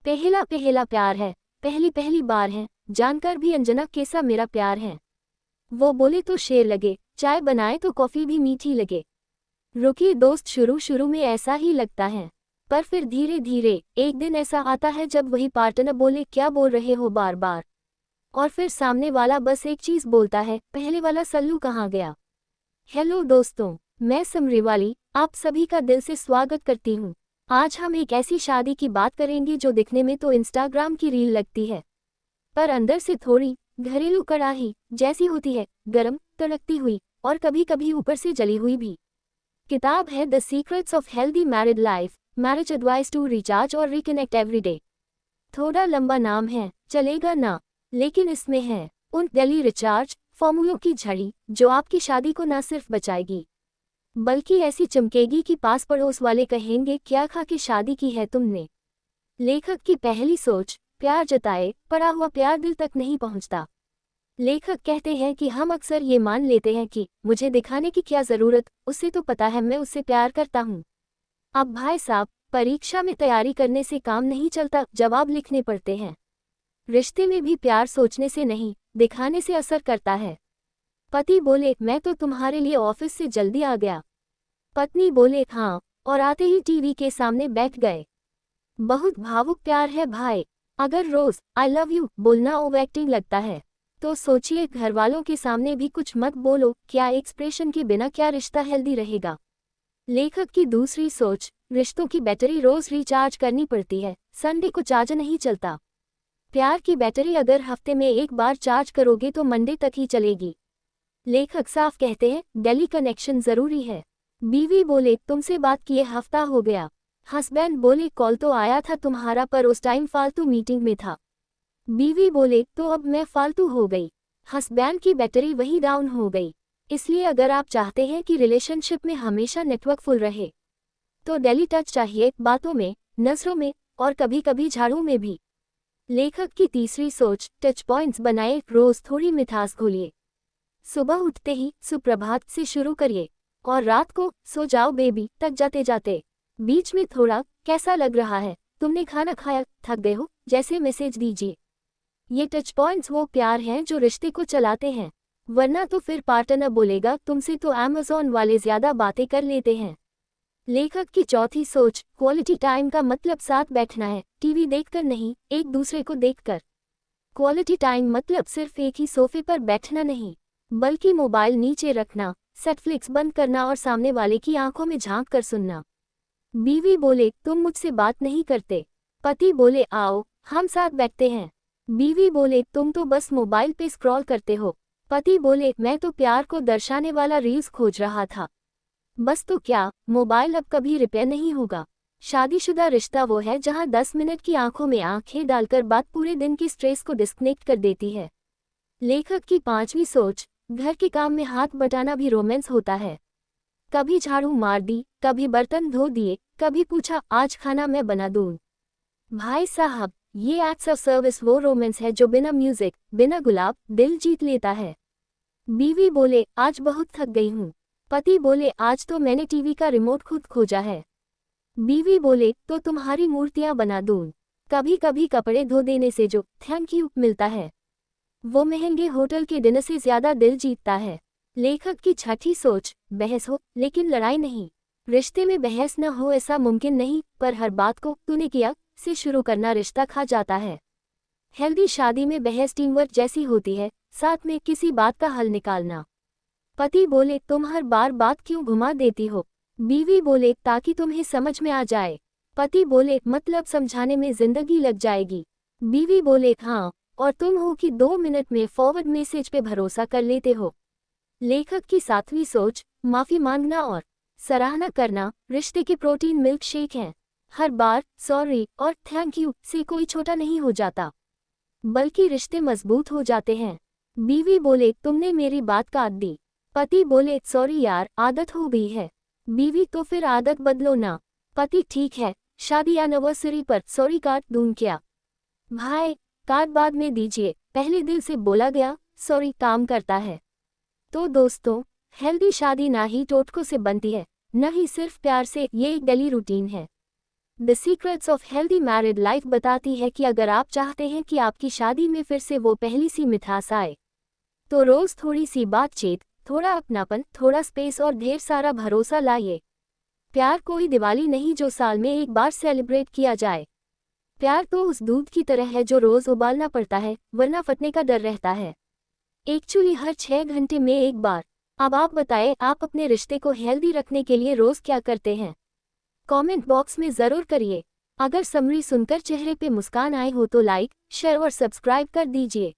पहला पहला प्यार है, पहली पहली बार है, जानकर भी अंजना कैसा मेरा प्यार है। वो बोले तो शेर लगे, चाय बनाए तो कॉफ़ी भी मीठी लगे। रुकिए दोस्त, शुरू शुरू में ऐसा ही लगता है, पर फिर धीरे धीरे एक दिन ऐसा आता है जब वही पार्टनर बोले क्या बोल रहे हो बार बार, और फिर सामने वाला बस एक चीज़ बोलता है, पहले वाला सल्लू कहाँ गया। हेलो दोस्तों, मैं समरीवाली आप सभी का दिल से स्वागत करती हूँ। आज हम एक ऐसी शादी की बात करेंगे जो दिखने में तो इंस्टाग्राम की रील लगती है, पर अंदर से थोड़ी घरेलू कड़ाही जैसी होती है, गरम, तड़कती हुई और कभी कभी ऊपर से जली हुई भी। किताब है the secrets of healthy married life, marriage advice to recharge और रिकनेक्ट एवरीडे। थोड़ा लंबा नाम है, चलेगा ना, लेकिन इसमें है उन डेली रिचार्ज फॉर्मूलों की झड़ी जो आपकी शादी को ना सिर्फ बचाएगी बल्कि ऐसी चमकेगी कि पास पड़ोस वाले कहेंगे क्या खा के शादी की है तुमने। लेखक की पहली सोच, प्यार जताए पड़ा हुआ प्यार दिल तक नहीं पहुंचता। लेखक कहते हैं कि हम अक्सर ये मान लेते हैं कि मुझे दिखाने की क्या ज़रूरत, उससे तो पता है मैं उससे प्यार करता हूँ। अब भाई साहब, परीक्षा में तैयारी करने से काम नहीं चलता, जवाब लिखने पड़ते हैं। रिश्ते में भी प्यार सोचने से नहीं, दिखाने से असर करता है। पति बोले मैं तो तुम्हारे लिए ऑफिस से जल्दी आ गया। पत्नी बोले हाँ, और आते ही टीवी के सामने बैठ गए। बहुत भावुक प्यार है भाई। अगर रोज आई लव यू बोलना ओवर एक्टिंग लगता है तो सोचिए घर वालों के सामने भी कुछ मत बोलो, क्या एक्सप्रेशन के बिना क्या रिश्ता हेल्दी रहेगा। लेखक की दूसरी सोच, रिश्तों की बैटरी रोज रिचार्ज करनी पड़ती है, संडे को चार्ज नहीं चलता। प्यार की बैटरी अगर हफ्ते में एक बार चार्ज करोगे तो मंडे तक ही चलेगी। लेखक साफ कहते हैं डेली कनेक्शन जरूरी है। बीवी बोले तुमसे बात किए हफ्ता हो गया। हस्बैंड बोले कॉल तो आया था तुम्हारा पर उस टाइम फालतू मीटिंग में था। बीवी बोले तो अब मैं फालतू हो गई। हस्बैंड की बैटरी वही डाउन हो गई। इसलिए अगर आप चाहते हैं कि रिलेशनशिप में हमेशा नेटवर्क फुल रहे तो डेली टच चाहिए, बातों में, नजरों में और कभी कभी झाड़ू में भी। लेखक की तीसरी सोच, टच पॉइंट्स बनाए, रोज थोड़ी मिठास घोलिए। सुबह उठते ही सुप्रभात से शुरू करिए और रात को सो जाओ बेबी तक जाते जाते बीच में थोड़ा कैसा लग रहा है, तुमने खाना खाया, थक गए हो जैसे मैसेज दीजिए। ये टच पॉइंट्स वो प्यार हैं जो रिश्ते को चलाते हैं, वरना तो फिर पार्टनर बोलेगा तुमसे तो अमेज़न वाले ज्यादा बातें कर लेते हैं। लेखक की चौथी सोच, क्वालिटी टाइम का मतलब साथ बैठना है, टीवी देखकर नहीं, एक दूसरे को देखकर। क्वालिटी टाइम मतलब सिर्फ एक ही सोफे पर बैठना नहीं, बल्कि मोबाइल नीचे रखना, सेटफ्लिक्स बंद करना और सामने वाले की आंखों में झांक कर सुनना। बीवी बोले तुम मुझसे बात नहीं करते। पति बोले आओ हम साथ बैठते हैं। बीवी बोले तुम तो बस मोबाइल पे स्क्रॉल करते हो। पति बोले मैं तो प्यार को दर्शाने वाला रील्स खोज रहा था। बस तो क्या, मोबाइल अब कभी रिपेयर नहीं होगा। शादीशुदा रिश्ता वो है जहां 10 मिनट की आंखों में आंखें डालकर बात पूरे दिन की स्ट्रेस को डिस्कनेक्ट कर देती है। लेखक की पांचवी सोच, घर के काम में हाथ बटाना भी रोमांस होता है। कभी झाड़ू मार दी, कभी बर्तन धो दिए, कभी पूछा आज खाना मैं बना दूं। भाई साहब, ये एक्ट्स ऑफ सर्विस वो रोमांस है जो बिना म्यूजिक, बिना गुलाब दिल जीत लेता है। बीवी बोले आज बहुत थक गई हूँ। पति बोले आज तो मैंने टीवी का रिमोट खुद खोजा है। बीवी बोले तो तुम्हारी मूर्तियां बना दूं। कभी कभी कपड़े धो देने से जो थैंक यू मिलता है वो महंगे होटल के डिनर से ज्यादा दिल जीतता है। लेखक की छठी सोच, बहस हो लेकिन लड़ाई नहीं। रिश्ते में बहस न हो ऐसा मुमकिन नहीं, पर हर बात को तूने किया से शुरू करना रिश्ता खा जाता है। हेल्दी शादी में बहस टीम वर्क जैसी होती है, साथ में किसी बात का हल निकालना। पति बोले तुम हर बार बात क्यों घुमा देती हो। बीवी बोले ताकि तुम्हें समझ में आ जाए। पति बोले मतलब समझाने में जिंदगी लग जाएगी। बीवी बोले हाँ, और तुम हो कि 2 मिनट में फॉरवर्ड मैसेज पे भरोसा कर लेते हो। लेखक की सातवीं सोच, माफी मांगना और सराहना करना रिश्ते के प्रोटीन मिल्क शेक हैं। हर बार सॉरी और थैंक यू से कोई छोटा नहीं हो जाता, बल्कि रिश्ते मजबूत हो जाते हैं। बीवी बोले तुमने मेरी बात काट दी। पति बोले सॉरी यार, आदत हो गई है। बीवी तो फिर आदत बदलो ना। पति ठीक है, शादी एनिवर्सरी पर सॉरी काट दूं क्या। भाई कार्ड बाद में दीजिए, पहले दिल से बोला गया सॉरी काम करता है। तो दोस्तों, हेल्दी शादी ना ही टोटकों से बनती है, न ही सिर्फ प्यार से, ये एक डेली रूटीन है। The secrets of healthy married life बताती है कि अगर आप चाहते हैं कि आपकी शादी में फिर से वो पहली सी मिठास आए, तो रोज थोड़ी सी बातचीत, थोड़ा अपनापन, थोड़ा स्पेस और ढेर सारा भरोसा लाइए। प्यार कोई दिवाली नहीं जो साल में एक बार सेलिब्रेट किया जाए। प्यार तो उस दूध की तरह है जो रोज उबालना पड़ता है, वरना फटने का डर रहता है। एक्चुअली हर 6 घंटे में एक बार। अब आप बताएं, आप अपने रिश्ते को हेल्दी रखने के लिए रोज क्या करते हैं? कमेंट बॉक्स में ज़रूर करिए। अगर समरी सुनकर चेहरे पे मुस्कान आए हो तो लाइक, शेयर और सब्सक्राइब कर दीजिए,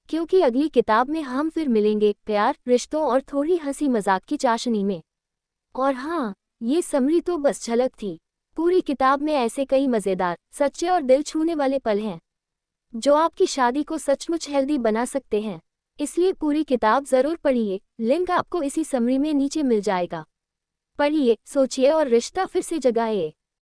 क्योंकि अगली किताब में हम फिर मिलेंगे प्यार, रिश्तों और थोड़ी हंसी मजाक की चाशनी में। और हाँ, ये समरी तो बस झलक थी। पूरी किताब में ऐसे कई मज़ेदार, सच्चे और दिल छूने वाले पल हैं जो आपकी शादी को सचमुच हेल्दी बना सकते हैं। इसलिए पूरी किताब ज़रूर पढ़िए। लिंक आपको इसी समरी में नीचे मिल जाएगा। पढ़िए, सोचिए और रिश्ता फिर से जगाइए।